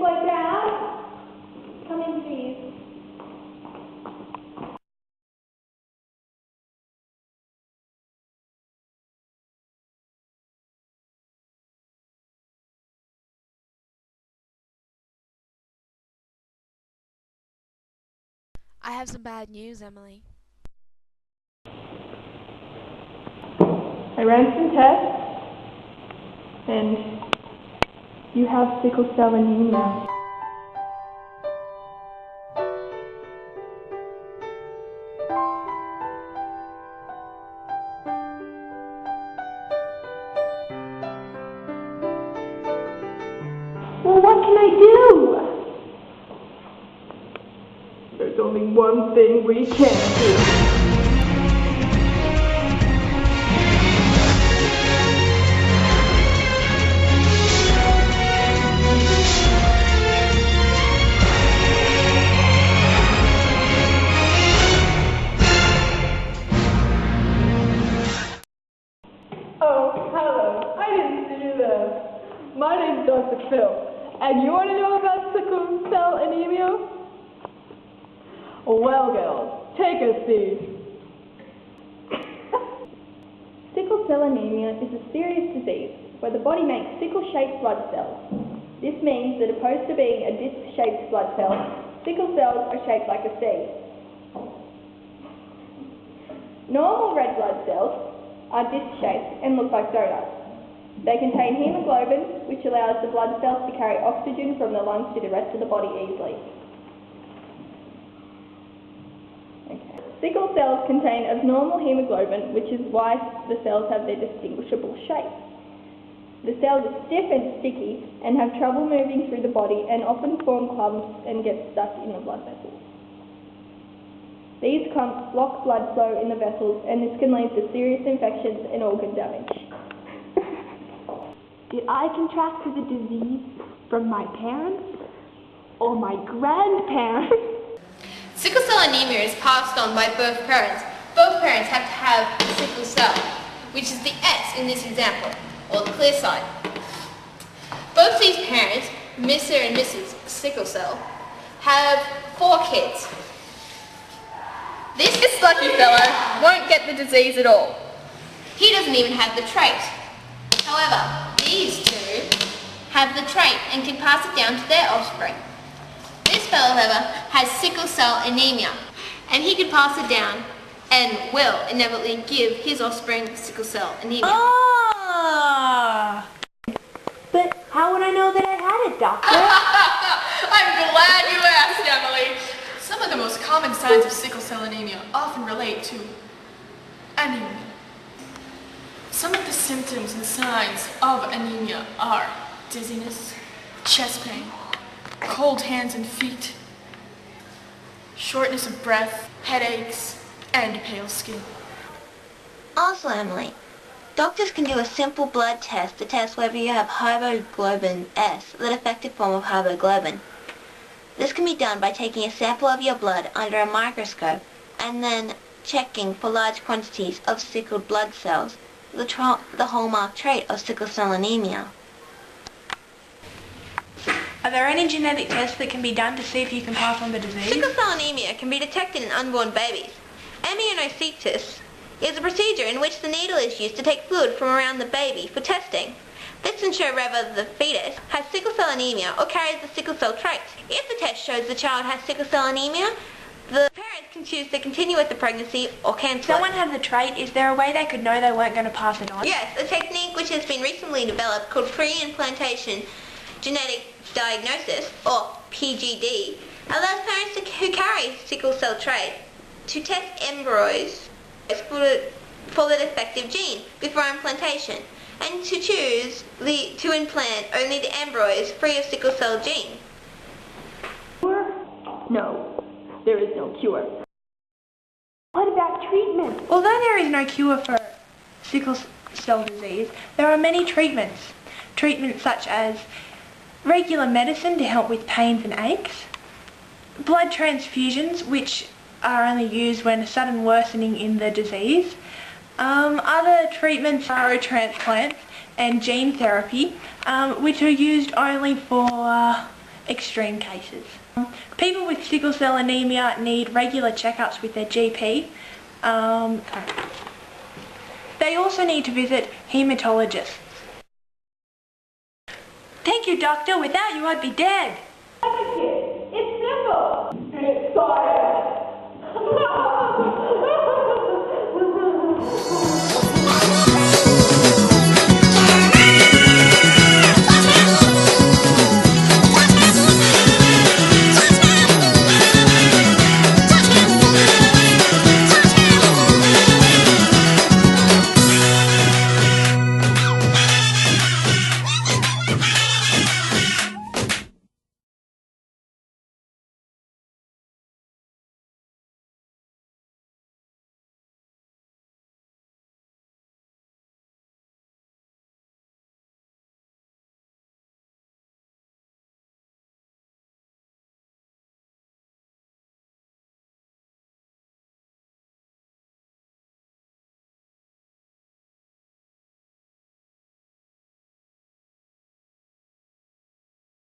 slow down. Come in, please. I have some bad news, Emily. I ran some tests, and you have sickle cell anemia. Well, what can I do? There's only one thing we can do. Oh, hello. I didn't see you there. My name's Dr. Phil, and you want to know about sickle cell anemia? Well, girls, take a seat. Sickle cell anemia is a serious disease where the body makes sickle-shaped blood cells. This means that opposed to being a disc-shaped blood cell, sickle cells are shaped like a C. Normal red blood cells are disc-shaped and look like donuts. They contain hemoglobin, which allows the blood cells to carry oxygen from the lungs to the rest of the body easily. Sickle cells contain abnormal hemoglobin, which is why the cells have their distinguishable shape. The cells are stiff and sticky and have trouble moving through the body and often form clumps and get stuck in the blood vessels. These clumps block blood flow in the vessels, and this can lead to serious infections and organ damage. Did I contract the disease from my parents or my grandparents? Sickle cell anemia is passed on by both parents. Both parents have to have sickle cell, which is the S in this example, or the clear side. Both these parents, Mr. and Mrs. Sickle Cell, have 4 kids. This lucky fellow won't get the disease at all. He doesn't even have the trait. However, these two have the trait and can pass it down to their offspring. This fellow, however, has sickle cell anemia, and he can pass it down and will inevitably give his offspring sickle cell anemia. Ah! But how would I know that I had it, Doctor? I'm glad you asked, Emily. Some of the most common signs of sickle cell anemia often relate to anemia. Some of the symptoms and signs of anemia are dizziness, chest pain, cold hands and feet, shortness of breath, headaches, and pale skin. Also, Emily, doctors can do a simple blood test to test whether you have hemoglobin S, the defective form of hemoglobin. This can be done by taking a sample of your blood under a microscope and then checking for large quantities of sickled blood cells, the hallmark trait of sickle cell anemia. Are there any genetic tests that can be done to see if you can pass on the disease? Sickle cell anemia can be detected in unborn babies. Amniocentesis is a procedure in which the needle is used to take fluid from around the baby for testing. This ensures whether the fetus has sickle cell anemia or carries the sickle cell trait. If the test shows the child has sickle cell anemia, the parents can choose to continue with the pregnancy or cancel If someone had the trait, is there a way they could know they weren't going to pass it on? Yes, a technique which has been recently developed called pre-implantation genetic diagnosis, or PGD, allows parents who carry sickle cell trait to test embryos for the defective gene before implantation, and to choose to implant only the embryos free of sickle cell gene. Cure? No, there is no cure. What about treatment? Although there is no cure for sickle cell disease, there are many treatments. Treatments such as regular medicine to help with pains and aches, blood transfusions, which are only used when a sudden worsening in the disease. Other treatments are transplants and gene therapy, which are used only for extreme cases. People with sickle cell anemia need regular checkups with their GP. They also need to visit haematologists. Thank you, doctor. Without you, I'd be dead. It's simple. And it's science.